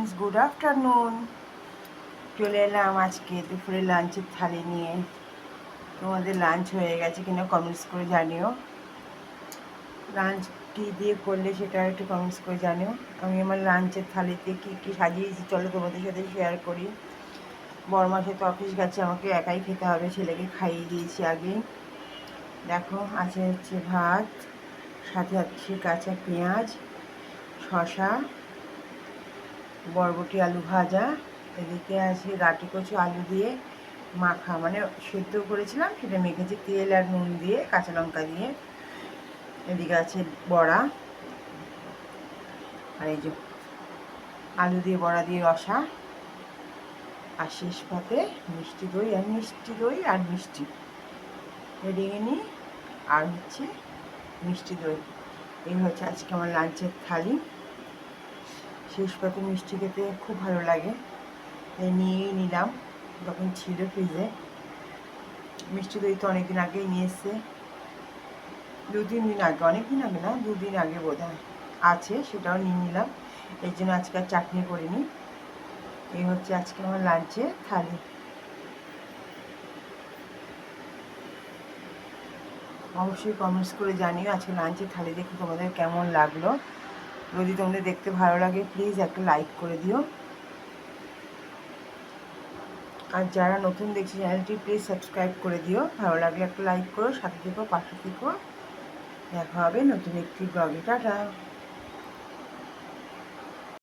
Friends, good afternoon. চলে এলাম আজকে দুপুরে লাঞ্চের থালি নিয়ে। তোমাদের লাঞ্চ হয়ে গেছে কিনা কমেন্টস করে জানিও। লাঞ্চ কী দিয়ে করলে সেটা একটু কমেন্টস করে জানিও। আমি আমার লাঞ্চের থালিতে কী কী সাজিয়েছি চলো তোমাদের সাথে শেয়ার করি। বড়মাসে তো অফিস গেছে, আমাকে একাই খেতে হবে, ছেলেকে খাইয়ে দিয়েছি আগেই। দেখো আছে হচ্ছে ভাত, সাথে আছে কাঁচা পেঁয়াজ, শসা, বরবটি আলু ভাজা, এদিকে আছে গাটি কচু আলু দিয়ে মাখা, মানে সেদ্ধ করেছিলাম সেটা মেখেছি তেল আর নুন দিয়ে, কাঁচা লঙ্কা দিয়ে। এদিকে আছে বড়া, আর এই যে আলু দিয়ে বড়া দিয়ে রসা, আর শেষ পাতে মিষ্টি দই আর মিষ্টি রেডিঙে আর হচ্ছে মিষ্টি দই। এই হচ্ছে আজকে আমার লাঞ্চের থালি। শেষ পাতে মিষ্টি খেতে খুব ভালো লাগে, তাই নিয়েই নিলাম, যখন ছিল ফ্রিজে। মিষ্টি দই তো অনেকদিন আগেই নিয়ে এসছে, 2-3 দিন আগে, অনেক দিন আগে না, 2 দিন আগে বোধ হয় আছে, সেটাও নিয়ে নিলাম। এর জন্য আজকে আর চাটনি করিনি। এই হচ্ছে আজকে আমার লাঞ্চের থালি। অবশ্যই কমেন্টস করে জানিও আজকে লাঞ্চের থালি দেখে তোমাদের কেমন লাগলো। যদি তোমাদের দেখতে ভালো লাগে প্লিজ একটা লাইক করে দিও। আর যারা নতুন দেখছি চ্যানেলটি প্লিজ সাবস্ক্রাইব করে দিও। ভালো লাগলে একটা লাইক করো, সাথে থেকো, পাশে থেকো। দেখা হবে নতুন একটি ব্লগে। টাটা।